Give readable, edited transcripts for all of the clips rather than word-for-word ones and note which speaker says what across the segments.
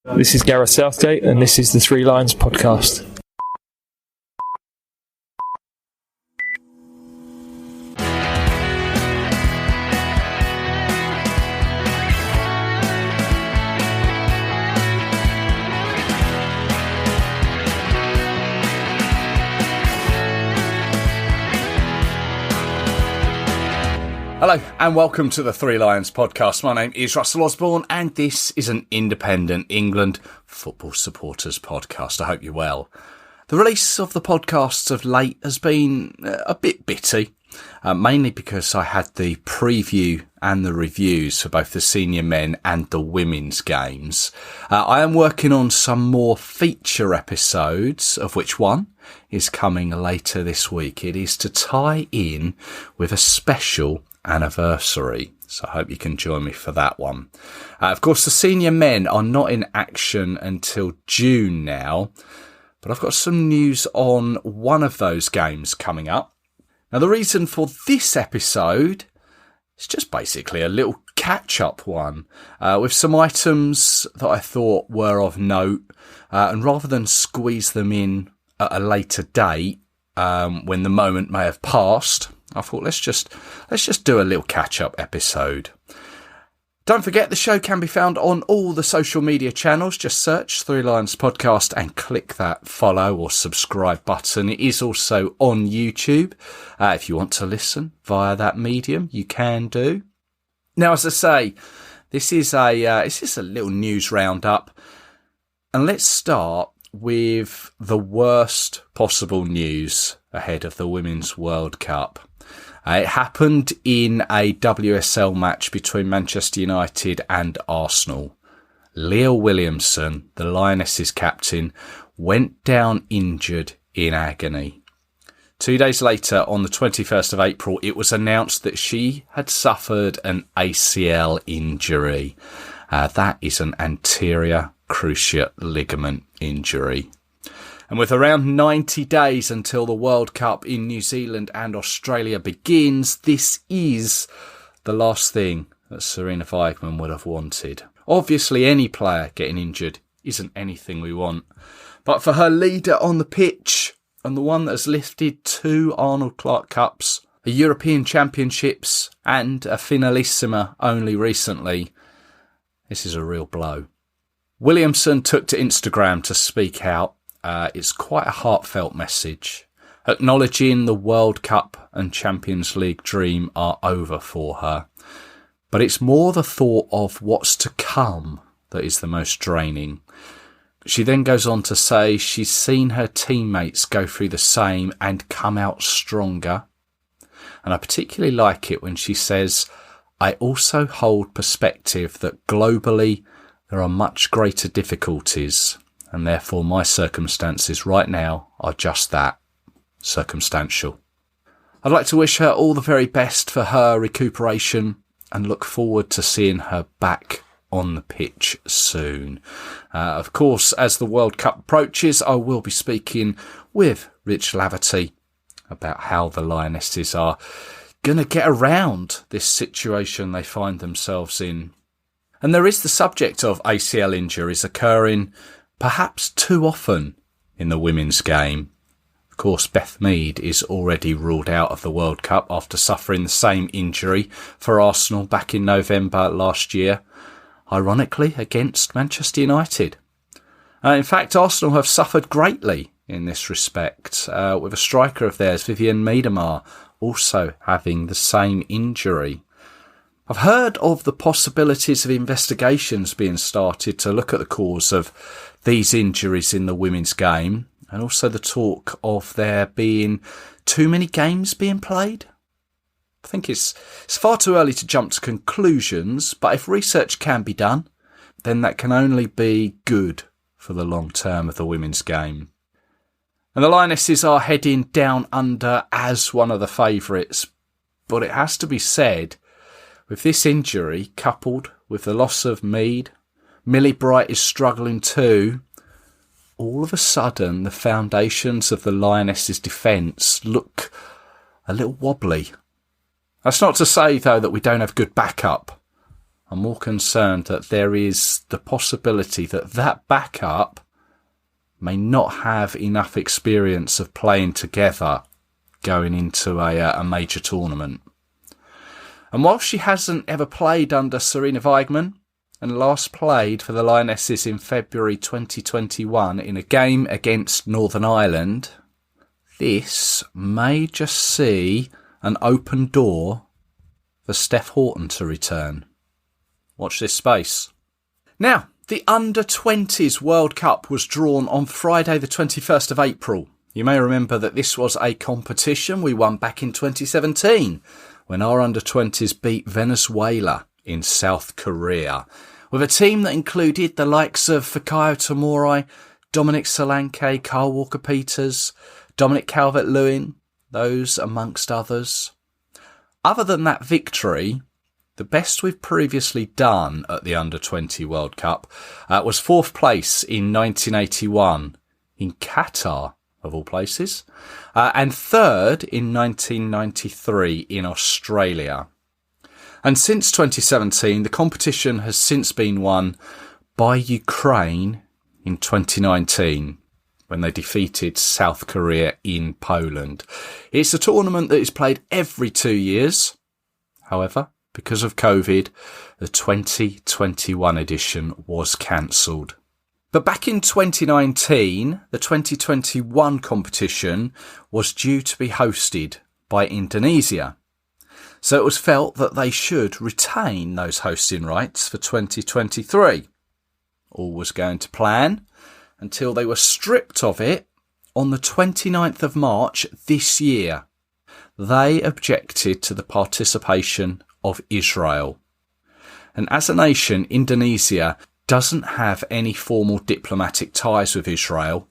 Speaker 1: This is Gareth Southgate, and this is the Three Lions podcast.
Speaker 2: Hello and welcome to the Three Lions podcast. My name is Russell Osborne and this is an independent England football supporters podcast. I hope you're well. The release of the podcasts of late has been a bit bitty, mainly because I had the preview and the reviews for both the senior men and the women's games. I am working on some more feature episodes, of which one is coming later this week. It is to tie in with a special anniversary, so I hope you can join me for that one. Of course, the senior men are not in action until June now, but I've got some news on one of those games coming up. Now, the reason for this episode is just basically a little catch-up one with some items that I thought were of note, and rather than squeeze them in at a later date when the moment may have passed, I thought let's just do a little catch-up episode. Don't forget the show can be found on all the social media channels. Just search Three Lions Podcast and click that follow or subscribe button. It is also on YouTube. If you want to listen via that medium, you can do. Now, as I say, this is a little news roundup, and let's start with the worst possible news ahead of the Women's World Cup. It happened in a WSL match between Manchester United and Arsenal. Leah Williamson, the Lionesses captain, went down injured in agony. 2 days later, on the 21st of April, it was announced that she had suffered an ACL injury. That is an anterior cruciate ligament injury. And with around 90 days until the World Cup in New Zealand and Australia begins, this is the last thing that Sarina Wiegman would have wanted. Obviously, any player getting injured isn't anything we want. But for her leader on the pitch, and the one that has lifted 2 Arnold Clark Cups, a European Championships and a Finalissima only recently, this is a real blow. Williamson took to Instagram to speak out. It's quite a heartfelt message, acknowledging the World Cup and Champions League dream are over for her. But it's more the thought of what's to come that is the most draining. She then goes on to say she's seen her teammates go through the same and come out stronger. And I particularly like it when she says, I also hold perspective that globally there are much greater difficulties, and therefore my circumstances right now are just that, circumstantial. I'd like to wish her all the very best for her recuperation and look forward to seeing her back on the pitch soon. Of course, as the World Cup approaches, I will be speaking with Rich Laverty about how the Lionesses are going to get around this situation they find themselves in. And there is the subject of ACL injuries occurring perhaps too often in the women's game. Of course, Beth Mead is already ruled out of the World Cup after suffering the same injury for Arsenal back in November last year, ironically against Manchester United. In fact, Arsenal have suffered greatly in this respect, with a striker of theirs, Vivianne Miedema, also having the same injury. I've heard of the possibilities of investigations being started to look at the cause of these injuries in the women's game, and also the talk of there being too many games being played. I think it's far too early to jump to conclusions, but if research can be done, then that can only be good for the long term of the women's game. And the Lionesses are heading down under as one of the favourites, but it has to be said, with this injury coupled with the loss of Mead, Millie Bright is struggling too. All of a sudden, the foundations of the Lionesses' defence look a little wobbly. That's not to say, though, that we don't have good backup. I'm more concerned that there is the possibility that that backup may not have enough experience of playing together going into a major tournament. And while she hasn't ever played under Serena Weigmann, and last played for the Lionesses in February 2021 in a game against Northern Ireland, this may just see an open door for Steph Houghton to return. Watch this space. Now, the Under-20s World Cup was drawn on Friday the 21st of April. You may remember that this was a competition we won back in 2017 when our Under-20s beat Venezuela in South Korea, with a team that included the likes of Fikayo Tomori, Dominic Solanke, Carl Walker-Peters, Dominic Calvert-Lewin, those amongst others. Other than that victory, the best we've previously done at the Under-20 World Cup was fourth place in 1981 in Qatar, of all places, and third in 1993 in Australia. And since 2017, the competition has since been won by Ukraine in 2019, when they defeated South Korea in Poland. It's a tournament that is played every 2 years. However, because of COVID, the 2021 edition was cancelled. But back in 2019, the 2021 competition was due to be hosted by Indonesia. So it was felt that they should retain those hosting rights for 2023. All was going to plan until they were stripped of it on the 29th of March this year. They objected to the participation of Israel. And as a nation, Indonesia doesn't have any formal diplomatic ties with Israel,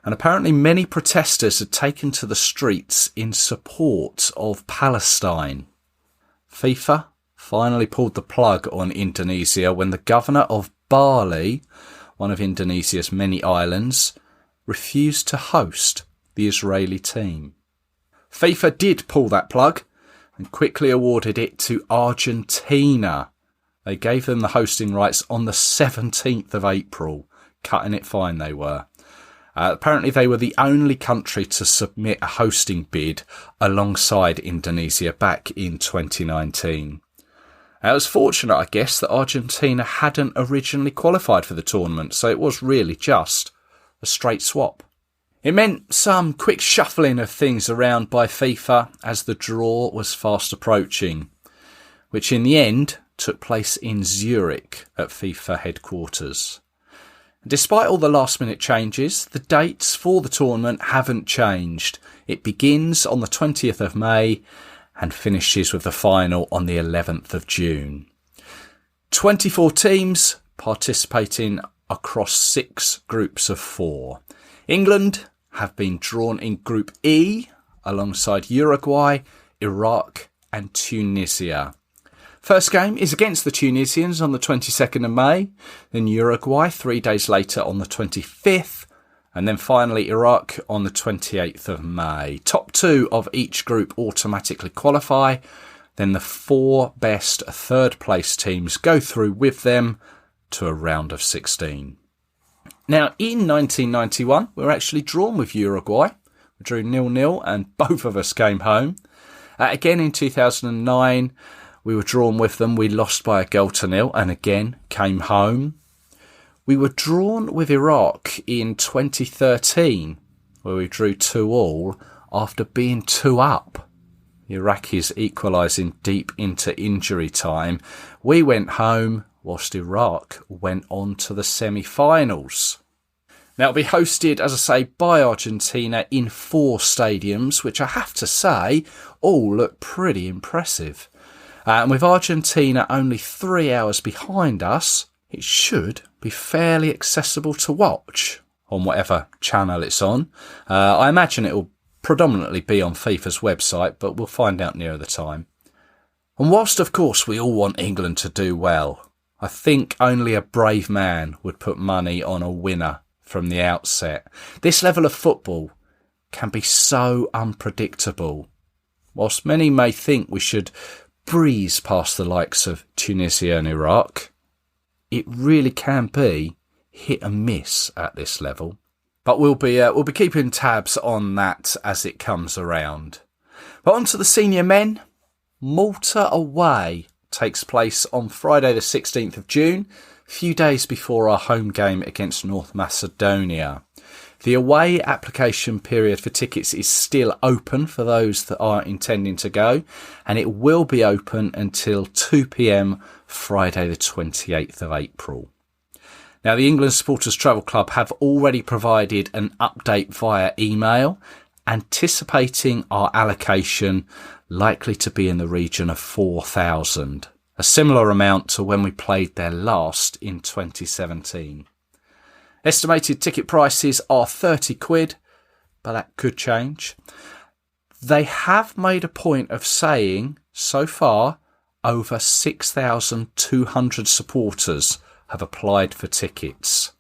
Speaker 2: and apparently many protesters had taken to the streets in support of Palestine. FIFA finally pulled the plug on Indonesia when the governor of Bali, one of Indonesia's many islands, refused to host the Israeli team. FIFA did pull that plug and quickly awarded it to Argentina. They gave them the hosting rights on the 17th of April, cutting it fine they were. Apparently they were the only country to submit a hosting bid alongside Indonesia back in 2019. It was fortunate, I guess, that Argentina hadn't originally qualified for the tournament, so it was really just a straight swap. It meant some quick shuffling of things around by FIFA as the draw was fast approaching, which in the end took place in Zurich at FIFA headquarters. Despite all the last-minute changes, the dates for the tournament haven't changed. It begins on the 20th of May and finishes with the final on the 11th of June. 24 teams participating across 6 groups of 4. England have been drawn in Group E alongside Uruguay, Iraq and Tunisia. First game is against the Tunisians on the 22nd of May, then Uruguay 3 days later on the 25th, and then finally Iraq on the 28th of May. Top 2 of each group automatically qualify, then the 4 best third place teams go through with them to a round of 16. Now in 1991 we were actually drawn with Uruguay. We drew 0-0 and both of us came home. Again in 2009 we were drawn with them. We lost by 1-0 and again came home. We were drawn with Iraq in 2013, where we drew 2-2 after being 2-up. The Iraqis equalising deep into injury time. We went home whilst Iraq went on to the semi-finals. Now it'll be hosted, as I say, by Argentina in 4 stadiums, which I have to say all look pretty impressive. And with Argentina only 3 hours behind us, it should be fairly accessible to watch on whatever channel it's on. I imagine it will predominantly be on FIFA's website, but we'll find out nearer the time. And whilst, of course, we all want England to do well, I think only a brave man would put money on a winner from the outset. This level of football can be so unpredictable. Whilst many may think we should breeze past the likes of Tunisia and Iraq. It really can be hit and miss at this level. But we'll be keeping tabs on that as it comes around. But on to the senior men. Malta away takes place on Friday the 16th of June, a few days before our home game against North Macedonia. The away application period for tickets is still open for those that are intending to go, and it will be open until 2 p.m. Friday the 28th of April. Now, the England Supporters Travel Club have already provided an update via email, anticipating our allocation likely to be in the region of 4,000, a similar amount to when we played there last in 2017. Estimated ticket prices are 30 quid, but that could change. They have made a point of saying, so far, over 6,200 supporters have applied for tickets.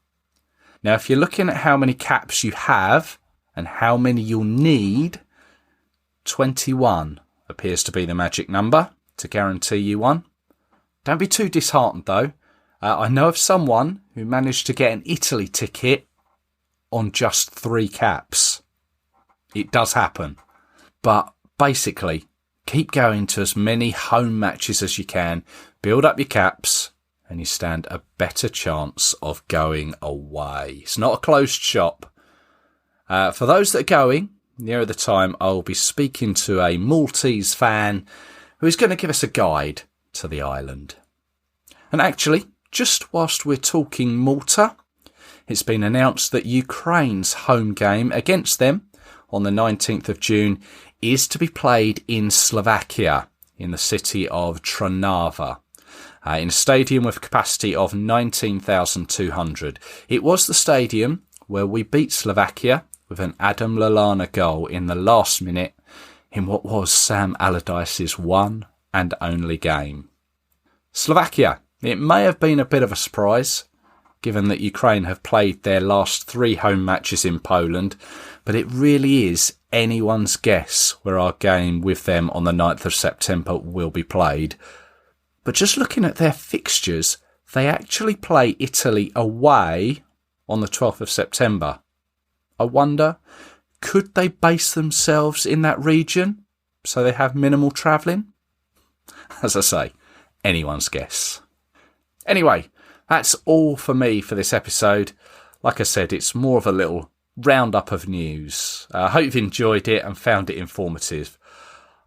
Speaker 2: Now, if you're looking at how many caps you have and how many you'll need, 21 appears to be the magic number to guarantee you one. Don't be too disheartened though. I know of someone who managed to get an Italy ticket on just 3 caps. It does happen. But basically, keep going to as many home matches as you can, build up your caps, and you stand a better chance of going away. It's not a closed shop. For those that are going, nearer the time, I'll be speaking to a Maltese fan who is going to give us a guide to the island. And actually, just whilst we're talking Malta, it's been announced that Ukraine's home game against them on the 19th of June is to be played in Slovakia, in the city of Trnava, in a stadium with a capacity of 19,200. It was the stadium where we beat Slovakia with an Adam Lallana goal in the last minute in what was Sam Allardyce's one and only game. Slovakia, it may have been a bit of a surprise, given that Ukraine have played their last 3 home matches in Poland, but it really is anyone's guess where our game with them on the 9th of September will be played. But just looking at their fixtures, they actually play Italy away on the 12th of September. I wonder, could they base themselves in that region so they have minimal travelling? As I say, anyone's guess. Anyway, that's all for me for this episode. Like I said, it's more of a little roundup of news. I hope you've enjoyed it and found it informative.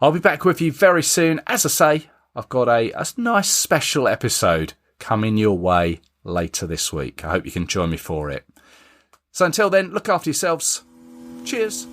Speaker 2: I'll be back with you very soon. As I say, I've got a nice special episode coming your way later this week. I hope you can join me for it. So until then, look after yourselves. Cheers.